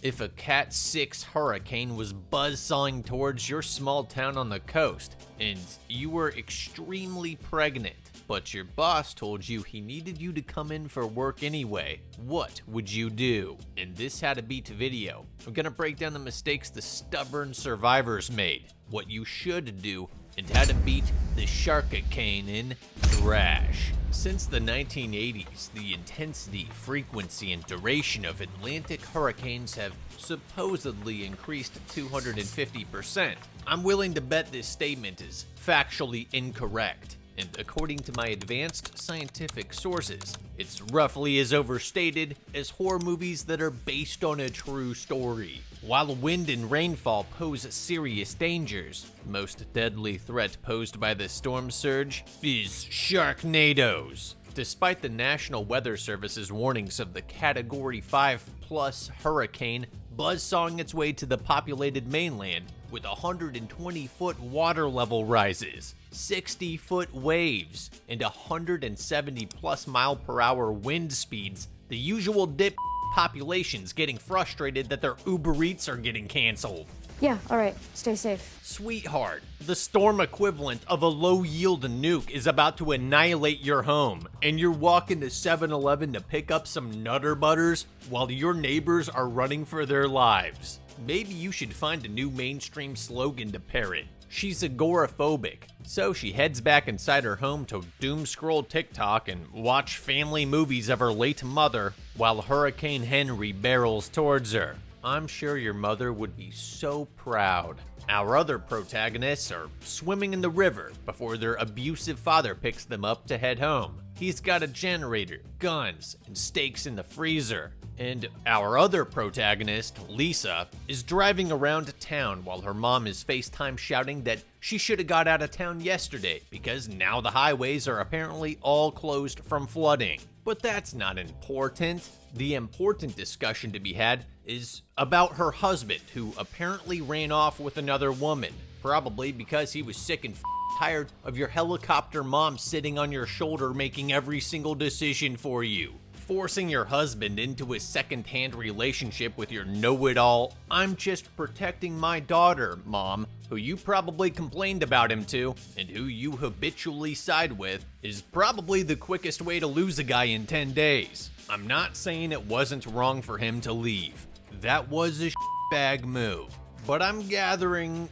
If a Cat 6 hurricane was buzzsawing towards your small town on the coast, and you were extremely pregnant, but your boss told you he needed you to come in for work anyway, what would you do? In this How to Beat video, I'm gonna break down the mistakes the stubborn survivors made, what you should do, and how to beat the SHARKICANE in THRASH. Since the 1980s, the intensity, frequency, and duration of Atlantic hurricanes have supposedly increased 250%. I'm willing to bet this statement is factually incorrect. And according to my advanced scientific sources, it's roughly as overstated as horror movies that are based on a true story. While wind and rainfall pose serious dangers, the most deadly threat posed by the storm surge is sharknadoes. Despite the National Weather Service's warnings of the Category 5+ hurricane buzzsawing its way to the populated mainland with 120-foot water level rises, 60-foot waves, and 170+ mile-per-hour wind speeds, the usual dip population's getting frustrated that their Uber Eats are getting canceled. Yeah, alright, stay safe. Sweetheart, the storm equivalent of a low-yield nuke is about to annihilate your home, and you're walking to 7-Eleven to pick up some Nutter Butters while your neighbors are running for their lives. Maybe you should find a new mainstream slogan to parrot. She's agoraphobic, so she heads back inside her home to doom-scroll TikTok and watch family movies of her late mother while Hurricane Henry barrels towards her. I'm sure your mother would be so proud. Our other protagonists are swimming in the river before their abusive father picks them up to head home. He's got a generator, guns, and steaks in the freezer. And our other protagonist, Lisa, is driving around town while her mom is FaceTime shouting that she should have got out of town yesterday because now the highways are apparently all closed from flooding. But that's not important. The important discussion to be had is about her husband, who apparently ran off with another woman, probably because he was sick and tired of your helicopter mom sitting on your shoulder making every single decision for you. Forcing your husband into a second-hand relationship with your know-it-all, I'm just protecting my daughter, mom, who you probably complained about him to, and who you habitually side with, is probably the quickest way to lose a guy in 10 days. I'm not saying it wasn't wrong for him to leave. That was a bag move. But I'm gathering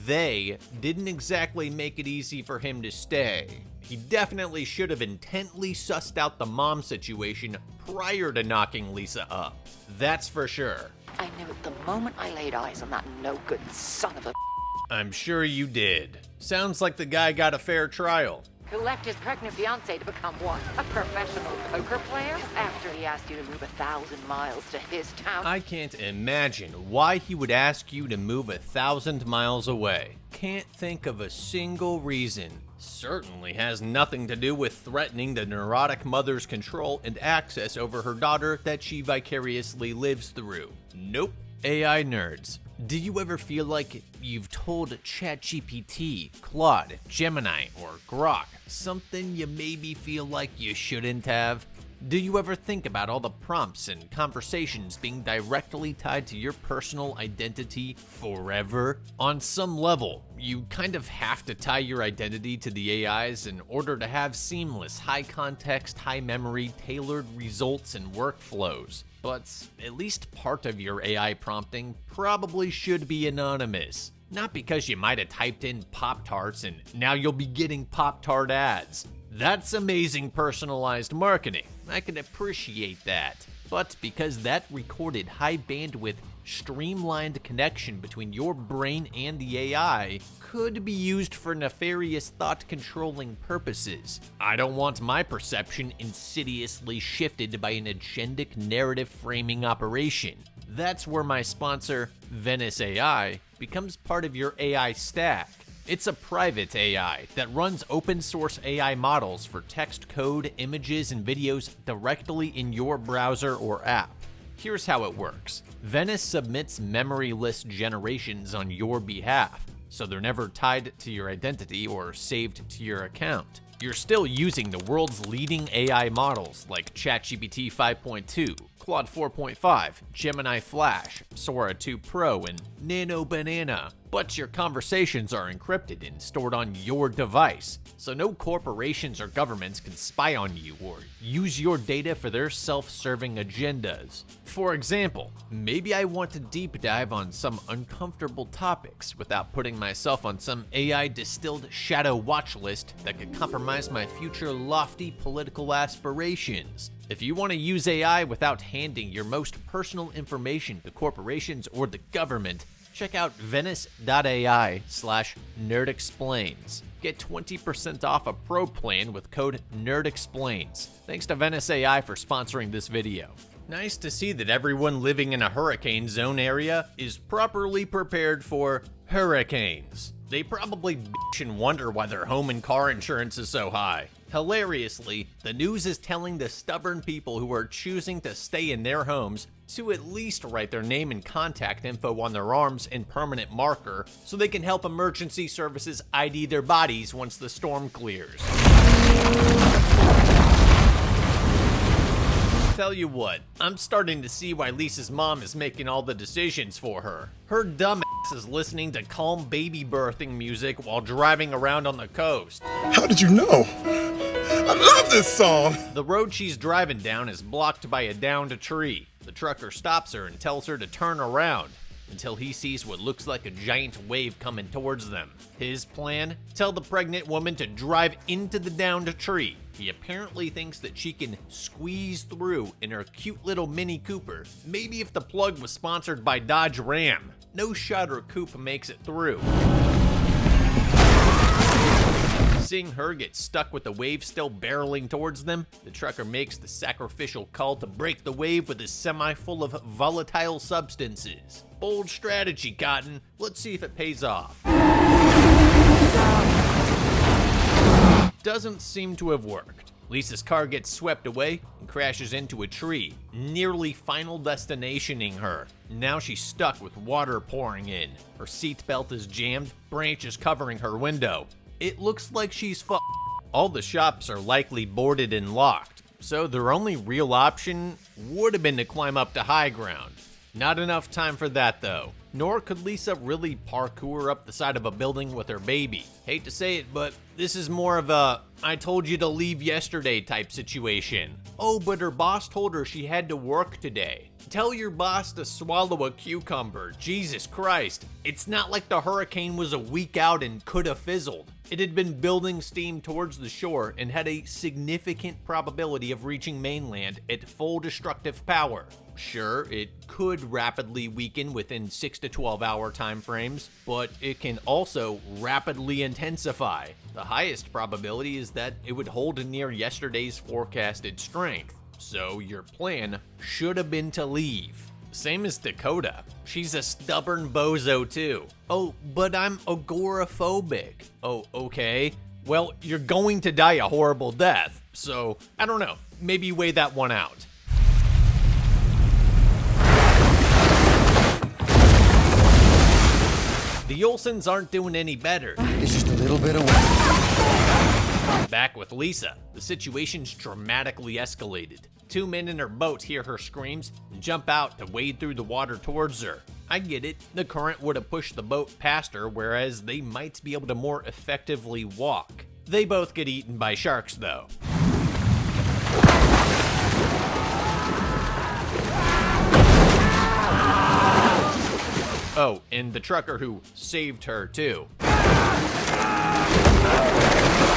they didn't exactly make it easy for him to stay. He definitely should have intently sussed out the mom situation prior to knocking Lisa up. That's for sure. I knew it the moment I laid eyes on that no-good son of a I'm sure you did. Sounds like the guy got a fair trial. who left his pregnant fiancée to become what? A professional poker player? After he asked you to move 1,000 miles to his town? I can't imagine why he would ask you to move 1,000 miles away. Can't think of a single reason. Certainly has nothing to do with threatening the neurotic mother's control and access over her daughter that she vicariously lives through. Nope. AI nerds. Do you ever feel like you've told ChatGPT, Claude, Gemini, or Grok something you maybe feel like you shouldn't have? Do you ever think about all the prompts and conversations being directly tied to your personal identity forever? On some level, you kind of have to tie your identity to the AIs in order to have seamless, high-context, high-memory, tailored results and workflows. But at least part of your AI prompting probably should be anonymous. Not because you might have typed in Pop-Tarts and now you'll be getting Pop-Tart ads. That's amazing personalized marketing. I can appreciate that. But because that recorded high bandwidth, streamlined connection between your brain and the AI could be used for nefarious thought-controlling purposes. I don't want my perception insidiously shifted by an agendic narrative framing operation. That's where my sponsor, Venice AI, becomes part of your AI stack. It's a private AI that runs open source AI models for text, code, images, and videos directly in your browser or app. Here's how it works. Venice submits memoryless generations on your behalf, so they're never tied to your identity or saved to your account. you're still using the world's leading AI models like ChatGPT 5.2, Claude 4.5, Gemini Flash, Sora 2 Pro, and Nano Banana. But your conversations are encrypted and stored on your device, so no corporations or governments can spy on you or use your data for their self-serving agendas. For example, maybe I want to deep dive on some uncomfortable topics without putting myself on some AI-distilled shadow watch list that could compromise my future lofty political aspirations. If you want to use AI without handing your most personal information to corporations or the government, check out Venice.ai/nerdexplains. Get 20% off a pro plan with code NERDEXPLAINS. Thanks to Venice AI for sponsoring this video. Nice to see that everyone living in a hurricane zone area is properly prepared for hurricanes. They probably bitch and wonder why their home and car insurance is so high. Hilariously, the news is telling the stubborn people who are choosing to stay in their homes to at least write their name and contact info on their arms in permanent marker so they can help emergency services ID their bodies once the storm clears. Tell you what, I'm starting to see why Lisa's mom is making all the decisions for her. Her dumb ass is listening to calm baby birthing music while driving around on the coast. How did you know? I love this song! The road she's driving down is blocked by a downed tree. The trucker stops her and tells her to turn around until he sees what looks like a giant wave coming towards them. His plan? Tell the pregnant woman to drive into the downed tree. He apparently thinks that she can squeeze through in her cute little Mini Cooper. Maybe if the plug was sponsored by Dodge Ram. No shot or coupe makes it through. Seeing her get stuck with the wave still barreling towards them, the trucker makes the sacrificial call to break the wave with a semi full of volatile substances. Bold strategy, Cotton. Let's see if it pays off. Doesn't seem to have worked. Lisa's car gets swept away and crashes into a tree, nearly final destinationing her. Now she's stuck with water pouring in. Her seatbelt is jammed, branches covering her window. It looks like she's f***ed. All the shops are likely boarded and locked, so their only real option would have been to climb up to high ground. Not enough time for that though. Nor could Lisa really parkour up the side of a building with her baby. Hate to say it, but this is more of a I told you to leave yesterday type situation. Oh, but her boss told her she had to work today. Tell your boss to swallow a cucumber. Jesus Christ. It's not like the hurricane was a week out and could have fizzled. It had been building steam towards the shore and had a significant probability of reaching mainland at full destructive power. Sure, it could rapidly weaken within 6 to 12 hour time frames, but it can also rapidly intensify. The highest probability is that it would hold near yesterday's forecasted strength. So your plan should have been to leave. Same as Dakota. She's a stubborn bozo too. Oh, but I'm agoraphobic. Oh, okay. Well, you're going to die a horrible death. So, I don't know. Maybe weigh that one out. The Olsens aren't doing any better. It's just a little bit away. Back with Lisa, the situation's dramatically escalated. Two men in her boat hear her screams and jump out to wade through the water towards her. I get it, the current would have pushed the boat past her, whereas they might be able to more effectively walk. They both get eaten by sharks though. Oh, and the trucker who saved her too.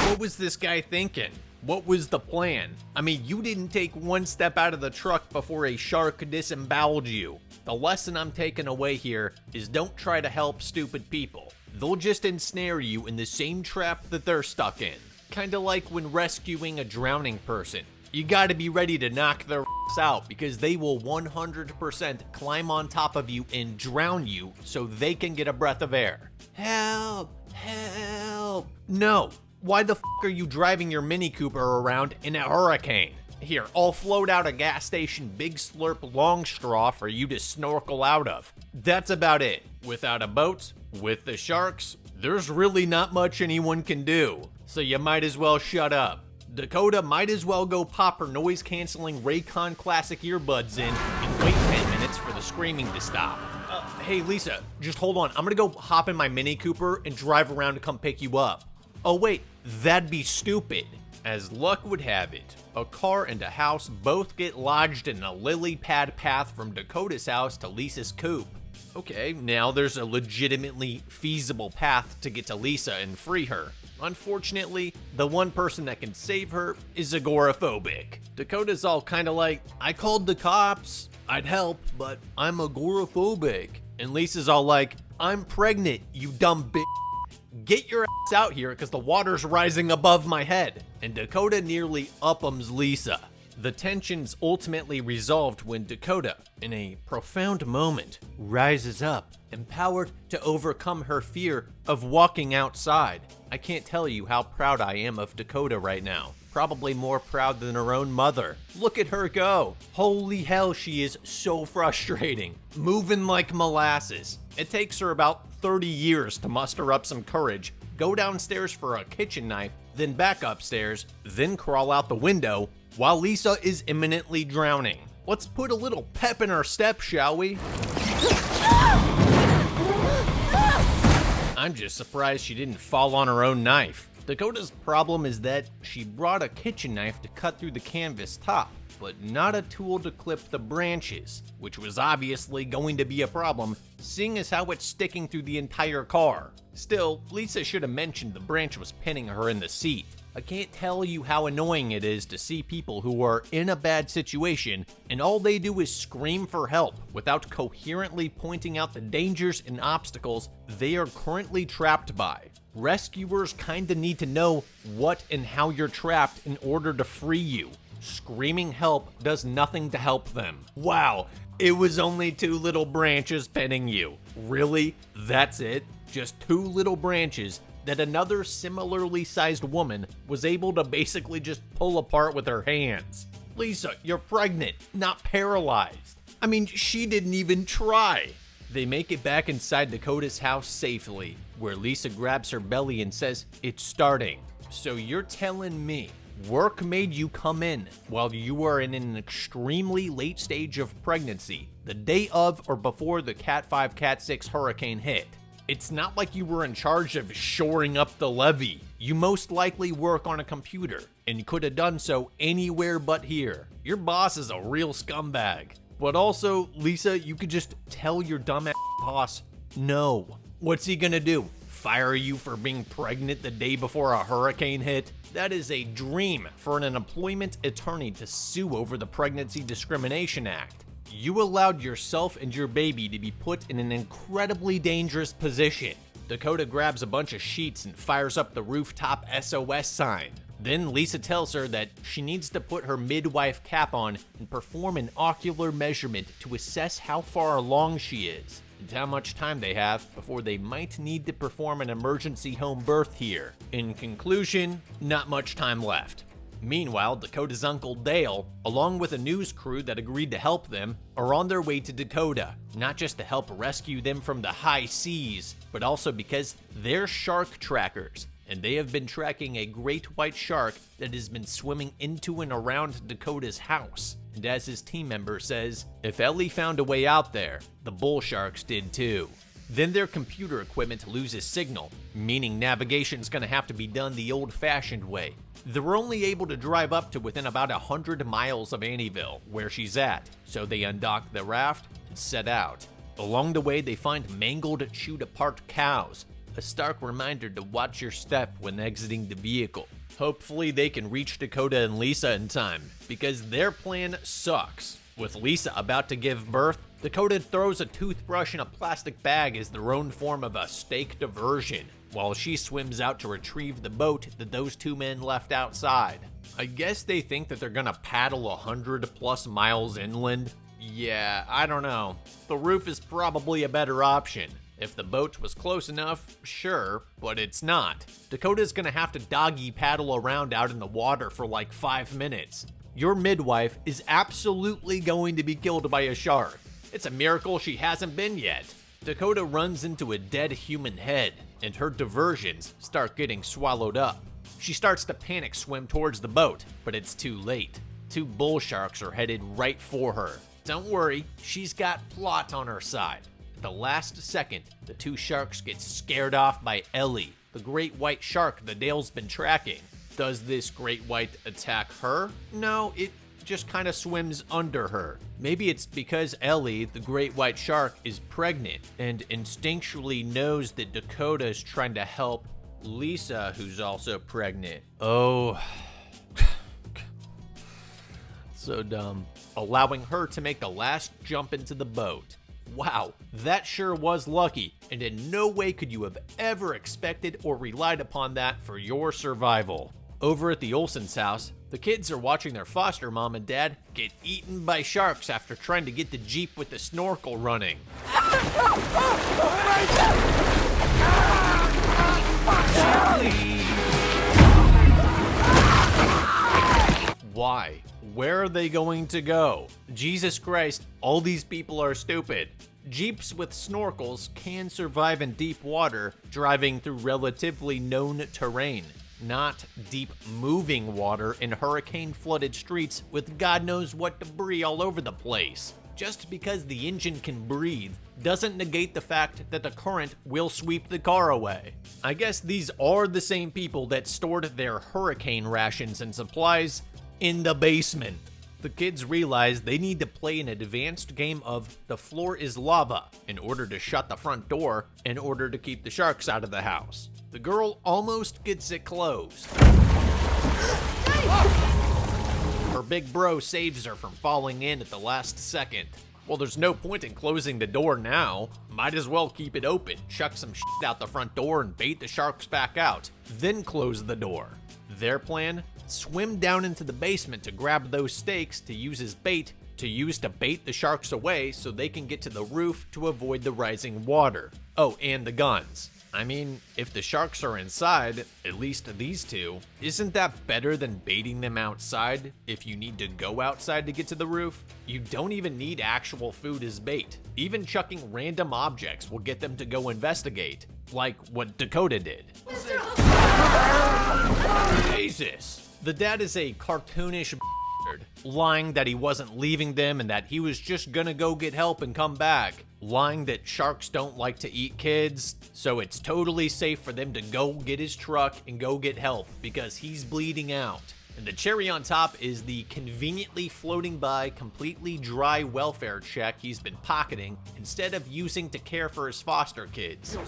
What was this guy thinking? What was the plan? I mean, you didn't take one step out of the truck before a shark disemboweled you. The lesson I'm taking away here is don't try to help stupid people. They'll just ensnare you in the same trap that they're stuck in. Kinda like when rescuing a drowning person. You gotta be ready to knock their ass out because they will 100% climb on top of you and drown you so they can get a breath of air. Help! Help! No. Why the f*** are you driving your Mini Cooper around in a hurricane? Here, I'll float out a gas station big slurp long straw for you to snorkel out of. That's about it. Without a boat, with the sharks, there's really not much anyone can do. so you might as well shut up. Dakota might as well go pop her noise-canceling Raycon Classic earbuds in and wait 10 minutes for the screaming to stop. Hey Lisa, just hold on. I'm gonna go hop in my Mini Cooper and drive around to come pick you up. Oh wait, that'd be stupid. As luck would have it, a car and a house both get lodged in a lily pad path from Dakota's house to Lisa's coupe. Okay, now there's a legitimately feasible path to get to Lisa and free her. Unfortunately, the one person that can save her is agoraphobic. Dakota's all kinda like, I called the cops, I'd help, but I'm agoraphobic. And Lisa's all like, I'm pregnant, you dumb bitch. Get your ass out here because the water's rising above my head. And Dakota nearly upums Lisa. The tension's ultimately resolved when Dakota, in a profound moment, rises up, empowered to overcome her fear of walking outside. I can't tell you how proud I am of Dakota right now. Probably more proud than her own mother. Look at her go. Holy hell, she is so frustrating. Moving like molasses. It takes her about 30 years to muster up some courage, go downstairs for a kitchen knife, then back upstairs, then crawl out the window, while Lisa is imminently drowning. Let's put a little pep in our step, shall we? I'm just surprised she didn't fall on her own knife. Dakota's problem is that she brought a kitchen knife to cut through the canvas top, but not a tool to clip the branches, which was obviously going to be a problem, seeing as how it's sticking through the entire car. Still, Lisa should have mentioned the branch was pinning her in the seat. I can't tell you how annoying it is to see people who are in a bad situation and all they do is scream for help without coherently pointing out the dangers and obstacles they are currently trapped by. Rescuers kinda need to know what and how you're trapped in order to free you. Screaming help does nothing to help them. Wow, it was only 2 little branches pinning you. Really? That's it? Just 2 little branches that another similarly sized woman was able to basically just pull apart with her hands. Lisa, you're pregnant, not paralyzed. I mean, she didn't even try. They make it back inside Dakota's house safely, where Lisa grabs her belly and says, it's starting. So you're telling me work made you come in while you are in an extremely late stage of pregnancy, the day of or before the Cat 5, Cat 6 hurricane hit. It's not like you were in charge of shoring up the levee. You most likely work on a computer, and you could have done so anywhere but here. Your boss is a real scumbag. But also, Lisa, you could just tell your dumbass boss no. What's he gonna do? Fire you for being pregnant the day before a hurricane hit? That is a dream for an employment attorney to sue over the Pregnancy Discrimination Act. You allowed yourself and your baby to be put in an incredibly dangerous position. Dakota grabs a bunch of sheets and fires up the rooftop SOS sign. Then Lisa tells her that she needs to put her midwife cap on and perform an ocular measurement to assess how far along she is and how much time they have before they might need to perform an emergency home birth here. In conclusion, not much time left. Meanwhile, Dakota's Uncle Dale, along with a news crew that agreed to help them, are on their way to Dakota, not just to help rescue them from the high seas, but also because they're shark trackers, and they have been tracking a great white shark that has been swimming into and around Dakota's house. And as his team member says, if Ellie found a way out there, the bull sharks did too. Then their computer equipment loses signal, meaning navigation's gonna have to be done the old-fashioned way. They're only able to drive up to within about 100 miles of Annieville, where she's at, so they undock the raft and set out. Along the way, they find mangled, chewed-apart cows, a stark reminder to watch your step when exiting the vehicle. Hopefully they can reach Dakota and Lisa in time, because their plan sucks. With Lisa about to give birth, Dakota throws a toothbrush in a plastic bag as their own form of a steak diversion, while she swims out to retrieve the boat that those 2 men left outside. I guess they think that they're gonna paddle 100+ miles inland. Yeah, I don't know. The roof is probably a better option. If the boat was close enough, sure, but it's not. Dakota's gonna have to doggy paddle around out in the water for like 5 minutes. Your midwife is absolutely going to be killed by a shark. It's a miracle she hasn't been yet. Dakota runs into a dead human head, and her diversions start getting swallowed up. She starts to panic swim towards the boat, but it's too late. 2 bull sharks are headed right for her. Don't worry, she's got plot on her side. At the last second, the 2 sharks get scared off by Ellie, the great white shark the Dale's been tracking. Does this great white attack her? No, it just kind of swims under her. Maybe it's because Ellie, the great white shark, is pregnant and instinctually knows that Dakota is trying to help Lisa, who's also pregnant. Oh, so dumb. Allowing her to make the last jump into the boat. Wow, that sure was lucky, and in no way could you have ever expected or relied upon that for your survival. Over at the Olsen's house, the kids are watching their foster mom and dad get eaten by sharks after trying to get the Jeep with the snorkel running. Why? Where are they going to go? Jesus Christ, all these people are stupid. Jeeps with snorkels can survive in deep water, driving through relatively known terrain. Not deep moving water in hurricane flooded streets with God knows what debris all over the place. Just because the engine can breathe doesn't negate the fact that the current will sweep the car away. I guess these are the same people that stored their hurricane rations and supplies in the basement. The kids realize they need to play an advanced game of the floor is lava in order to shut the front door in order to keep the sharks out of the house. The girl almost gets it closed. Her big bro saves her from falling in at the last second. Well, there's no point in closing the door now. Might as well keep it open, chuck some shit out the front door and bait the sharks back out, then close the door. Their plan? Swim down into the basement to grab those stakes to use as bait to bait the sharks away so they can get to the roof to avoid the rising water. Oh, and the guns. I mean, if the sharks are inside, at least these 2, isn't that better than baiting them outside if you need to go outside to get to the roof? You don't even need actual food as bait. Even chucking random objects will get them to go investigate, like what Dakota did. Jesus! The dad is a cartoonish bastard, lying that he wasn't leaving them and that he was just gonna go get help and come back. Lying that sharks don't like to eat kids, so it's totally safe for them to go get his truck and go get help because he's bleeding out. And the cherry on top is the conveniently floating by, completely dry welfare check he's been pocketing instead of using to care for his foster kids.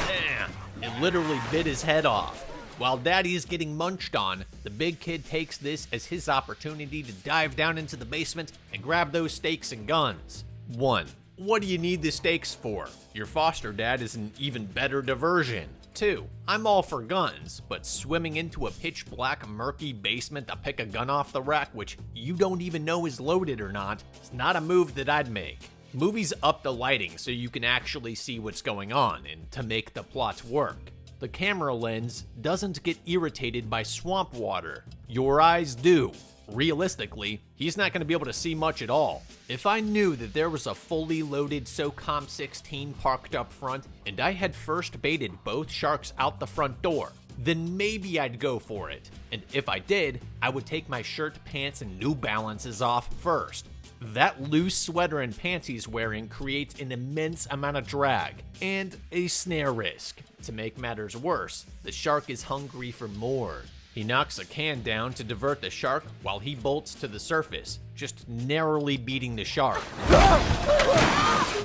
Damn, it literally bit his head off. While Daddy is getting munched on, the big kid takes this as his opportunity to dive down into the basement and grab those stakes and guns. 1. What do you need the stakes for? Your foster dad is an even better diversion. 2. I'm all for guns, but swimming into a pitch black murky basement to pick a gun off the rack which you don't even know is loaded or not is not a move that I'd make. Movies up the lighting so you can actually see what's going on and to make the plots work. The camera lens doesn't get irritated by swamp water. Your eyes do. Realistically, he's not going to be able to see much at all. If I knew that there was a fully loaded SOCOM 16 parked up front and I had first baited both sharks out the front door, then maybe I'd go for it. And if I did, I would take my shirt, pants, and New Balances off first. That loose sweater and pants he's wearing creates an immense amount of drag and a snare risk. To make matters worse, the shark is hungry for more. He knocks a can down to divert the shark while he bolts to the surface, just narrowly beating the shark.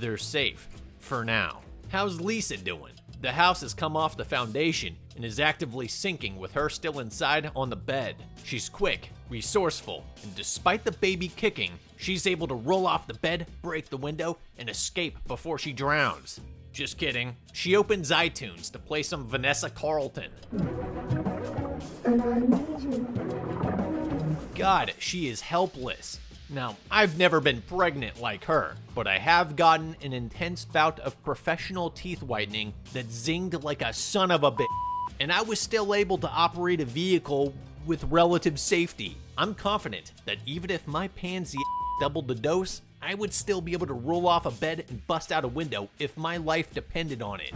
They're safe, for now. How's Lisa doing? The house has come off the foundation and is actively sinking with her still inside on the bed. She's quick, resourceful, and despite the baby kicking, she's able to roll off the bed, break the window, and escape before she drowns. Just kidding. She opens iTunes to play some Vanessa Carlton. God, she is helpless. Now, I've never been pregnant like her, but I have gotten an intense bout of professional teeth whitening that zinged like a son of a bitch, and I was still able to operate a vehicle with relative safety. I'm confident that even if my pansy doubled the dose, I would still be able to roll off a bed and bust out a window if my life depended on it.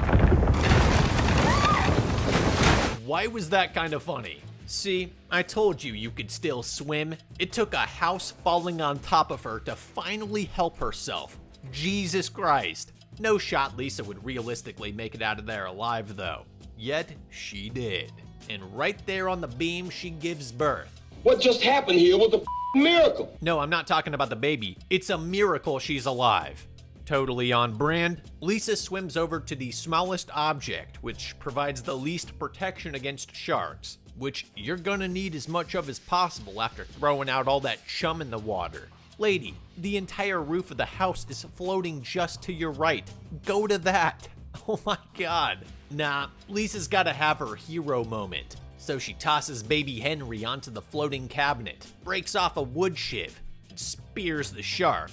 Why was that kind of funny? See, I told you you could still swim. It took a house falling on top of her to finally help herself. Jesus Christ. No shot Lisa would realistically make it out of there alive though. Yet, she did. And right there on the beam, she gives birth. What just happened here was a miracle. No, I'm not talking about the baby. It's a miracle she's alive. Totally on brand, Lisa swims over to the smallest object, which provides the least protection against sharks, which you're gonna need as much of as possible after throwing out all that chum in the water. Lady, the entire roof of the house is floating just to your right. Go to that. Oh my god. Nah, Lisa's gotta have her hero moment. So she tosses baby Henry onto the floating cabinet, breaks off a wood shiv, and spears the shark.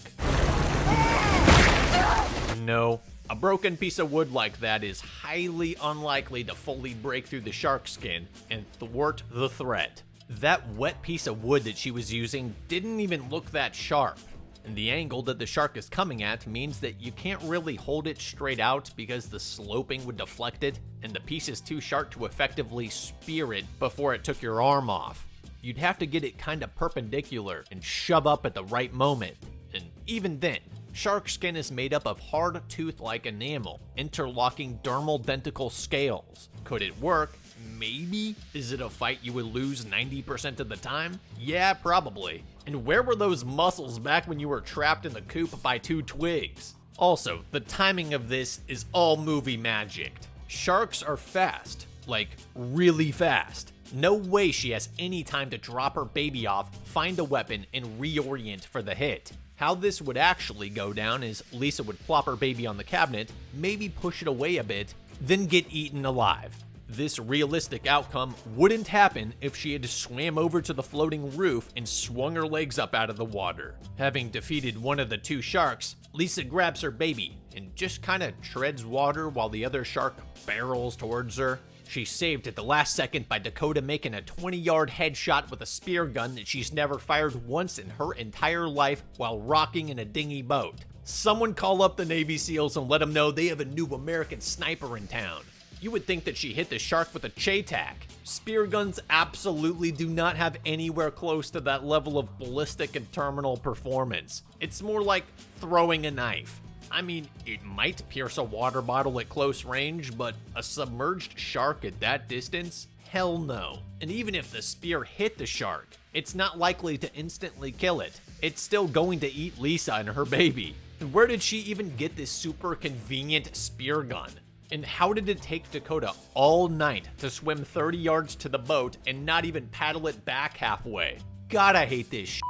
No, a broken piece of wood like that is highly unlikely to fully break through the shark skin and thwart the threat. That wet piece of wood that she was using didn't even look that sharp, and the angle that the shark is coming at means that you can't really hold it straight out because the sloping would deflect it, and the piece is too sharp to effectively spear it before it took your arm off. You'd have to get it kinda perpendicular and shove up at the right moment, and even then, shark skin is made up of hard tooth-like enamel, interlocking dermal denticle scales. Could it work? Maybe? Is it a fight you would lose 90% of the time? Yeah, probably. And where were those muscles back when you were trapped in the coop by 2 twigs? Also, the timing of this is all movie magic. Sharks are fast. Like, really fast. No way she has any time to drop her baby off, find a weapon, and reorient for the hit. How this would actually go down is Lisa would plop her baby on the cabinet, maybe push it away a bit, then get eaten alive. This realistic outcome wouldn't happen if she had swam over to the floating roof and swung her legs up out of the water. Having defeated one of the 2 sharks, Lisa grabs her baby and just kinda treads water while the other shark barrels towards her. She's saved at the last second by Dakota making a 20-yard headshot with a spear gun that she's never fired once in her entire life while rocking in a dinghy boat. Someone call up the Navy SEALs and let them know they have a new American sniper in town. You would think that she hit the shark with a Chaytak. Spear guns absolutely do not have anywhere close to that level of ballistic and terminal performance. It's more like throwing a knife. I mean, it might pierce a water bottle at close range, but a submerged shark at that distance? Hell no. And even if the spear hit the shark, it's not likely to instantly kill it. It's still going to eat Lisa and her baby. And where did she even get this super convenient spear gun? And how did it take Dakota all night to swim 30 yards to the boat and not even paddle it back halfway? God, I hate this shit.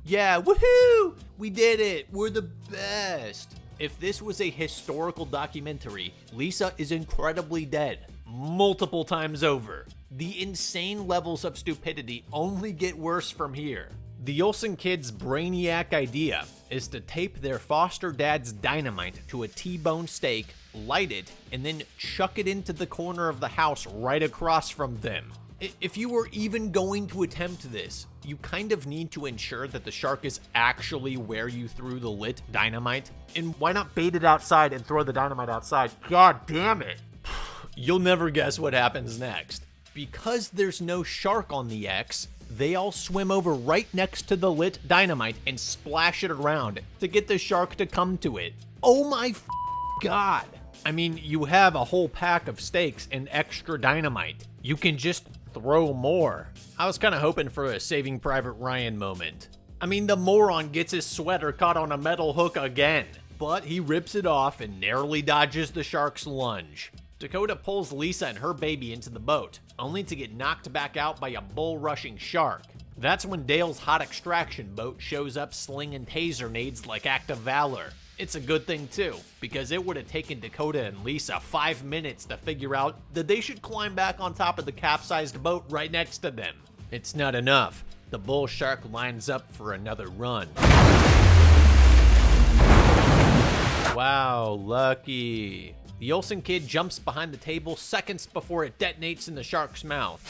Yeah, woohoo! We did it! We're the best! If this was a historical documentary, Lisa is incredibly dead, multiple times over. The insane levels of stupidity only get worse from here. The Olsen kids' brainiac idea is to tape their foster dad's dynamite to a T-bone steak, light it, and then chuck it into the corner of the house right across from them. If you were even going to attempt this, you kind of need to ensure that the shark is actually where you threw the lit dynamite. And why not bait it outside and throw the dynamite outside? God damn it. You'll never guess what happens next. Because there's no shark on the X, they all swim over right next to the lit dynamite and splash it around to get the shark to come to it. Oh my god. I mean, you have a whole pack of steaks and extra dynamite. You can just throw more. I was kind of hoping for a Saving Private Ryan moment. I mean, the moron gets his sweater caught on a metal hook again, but he rips it off and narrowly dodges the shark's lunge. Dakota pulls Lisa and her baby into the boat, only to get knocked back out by a bull-rushing shark. That's when Dale's hot extraction boat shows up slinging taser nades like act of valor. It's a good thing too, because it would have taken Dakota and Lisa 5 minutes to figure out that they should climb back on top of the capsized boat right next to them. It's not enough. The bull shark lines up for another run. Wow, lucky. The Olsen kid jumps behind the table seconds before it detonates in the shark's mouth.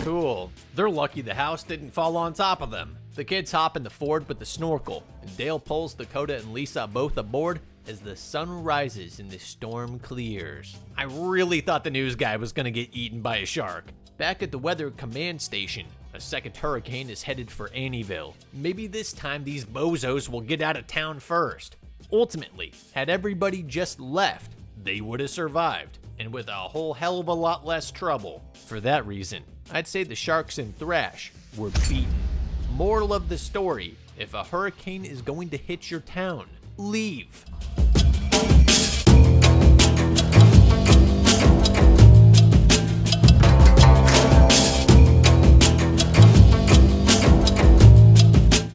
Cool. They're lucky the house didn't fall on top of them. The kids hop in the Ford with the snorkel, and Dale pulls Dakota and Lisa both aboard as the sun rises and the storm clears. I really thought the news guy was gonna get eaten by a shark. Back at the Weather Command Station, a second hurricane is headed for Annieville. Maybe this time these bozos will get out of town first. Ultimately, had everybody just left, they would have survived, and with a whole hell of a lot less trouble. For that reason, I'd say the sharks in Thrash were beaten. Moral of the story, if a hurricane is going to hit your town, leave.